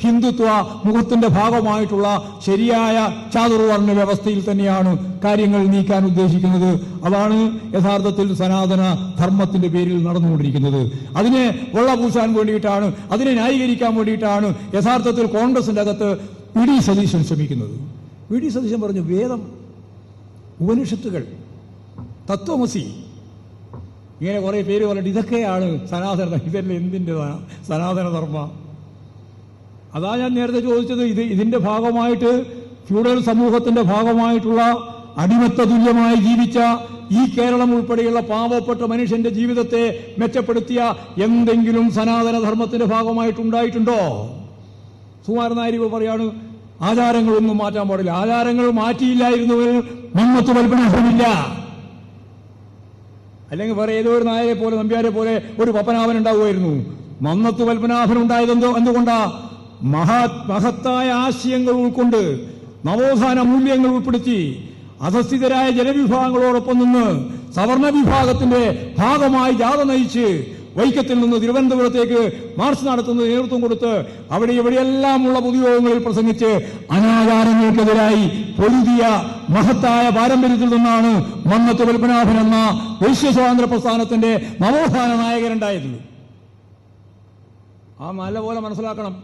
ഹിന്ദുത്വ മുഖത്തിന്റെ ഭാഗമായിട്ടുള്ള ശരിയായ ചാതുർവർണ്ണ വ്യവസ്ഥയിൽ തന്നെയാണ് കാര്യങ്ങൾ നീക്കാൻ ഉദ്ദേശിക്കുന്നത്. അതാണ് യഥാർത്ഥത്തിൽ സനാതന ധർമ്മത്തിന്റെ പേരിൽ നടന്നുകൊണ്ടിരിക്കുന്നത്. അതിനെ വെള്ളപൂശാൻ വേണ്ടിയിട്ടാണ്, അതിനെ ന്യായീകരിക്കാൻ വേണ്ടിയിട്ടാണ് യഥാർത്ഥത്തിൽ കോൺഗ്രസിന്റെ അകത്ത് വി ഡി സതീശൻ ശ്രമിക്കുന്നത്. വി ഡി സതീശൻ പറഞ്ഞു, വേദം, ഉപനിഷത്തുകൾ, തത്വമസി, ഇങ്ങനെ കുറെ പേര് പറഞ്ഞിട്ട് ഇതൊക്കെയാണ് സനാതന, ഇതല്ല എന്തിൻ്റെ സനാതന ധർമ്മ. അതാ ഞാൻ നേരത്തെ ചോദിച്ചത്. ഇതിന്റെ ഭാഗമായിട്ട് ഫ്യൂഡൽ സമൂഹത്തിന്റെ ഭാഗമായിട്ടുള്ള അടിമത്ത തുല്യമായി ജീവിച്ച ഈ കേരളം ഉൾപ്പെടെയുള്ള പാവപ്പെട്ട മനുഷ്യന്റെ ജീവിതത്തെ മെച്ചപ്പെടുത്തിയ എന്തെങ്കിലും സനാതന ധർമ്മത്തിന്റെ ഭാഗമായിട്ടുണ്ടായിട്ടുണ്ടോ? സുകുമാരൻ നായർ പറയാണ്, ആചാരങ്ങളൊന്നും മാറ്റാൻ പാടില്ല. ആചാരങ്ങൾ മാറ്റിയില്ലായിരുന്നവർ മന്നത്ത് പത്മനാഭനില്ല. അല്ലെങ്കിൽ വേറെ ഏതോ ഒരു നായരെ പോലെ, നമ്പ്യാരെ പോലെ ഒരു പപ്പനാഭൻ ഉണ്ടാവുമായിരുന്നു. മന്നത്ത് പത്മനാഭൻ ഉണ്ടായതെന്തോ എന്തുകൊണ്ടാ? മഹത്തായ ആശയങ്ങൾ ഉൾക്കൊണ്ട് നവോത്ഥാന മൂല്യങ്ങൾ ഉൾപ്പെടുത്തി അധസ്ഥിതരായ ജനവിഭാഗങ്ങളോടൊപ്പം നിന്ന് സവർണ വിഭാഗത്തിന്റെ ഭാഗമായി ജാഥ നയിച്ച് വൈക്കത്തിൽ നിന്ന് തിരുവനന്തപുരത്തേക്ക് മാർച്ച് നടത്തുന്നത് നേതൃത്വം കൊടുത്ത് അവിടെ ഇവിടെയെല്ലാമുള്ള പൊതുയോഗങ്ങളിൽ പ്രസംഗിച്ച് അനാചാരങ്ങൾക്കെതിരായി പൊരുതിയ മഹത്തായ പാരമ്പര്യത്തിൽ നിന്നാണ് മന്നത്ത് പത്മനാഭൻ എന്ന ദേശീയ സ്വാതന്ത്ര്യ പ്രസ്ഥാനത്തിന്റെ നവോത്ഥാന നായകരുണ്ടായത്. ആ നല്ലപോലെ മനസ്സിലാക്കണം.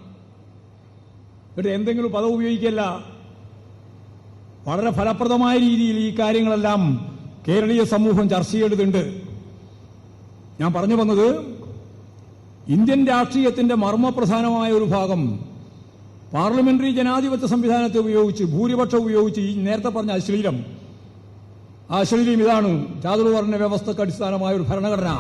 എന്നിട്ട് എന്തെങ്കിലും പദം ഉപയോഗിക്കല്ല. വളരെ ഫലപ്രദമായ രീതിയിൽ ഈ കാര്യങ്ങളെല്ലാം കേരളീയ സമൂഹം ചർച്ച ചെയ്യേണ്ടതുണ്ട്. ഞാൻ പറഞ്ഞു വന്നത്, ഇന്ത്യൻ രാഷ്ട്രീയത്തിന്റെ മർമ്മപ്രധാനമായ ഒരു ഭാഗം പാർലമെന്ററി ജനാധിപത്യ സംവിധാനത്തെ ഉപയോഗിച്ച്, ഭൂരിപക്ഷം ഉപയോഗിച്ച് ഈ നേരത്തെ പറഞ്ഞ അശ്ലീലം ഇതാണ് ചാതുർവർണ്ണ വ്യവസ്ഥക്ക് അടിസ്ഥാനമായ ഒരു ഭരണഘടന.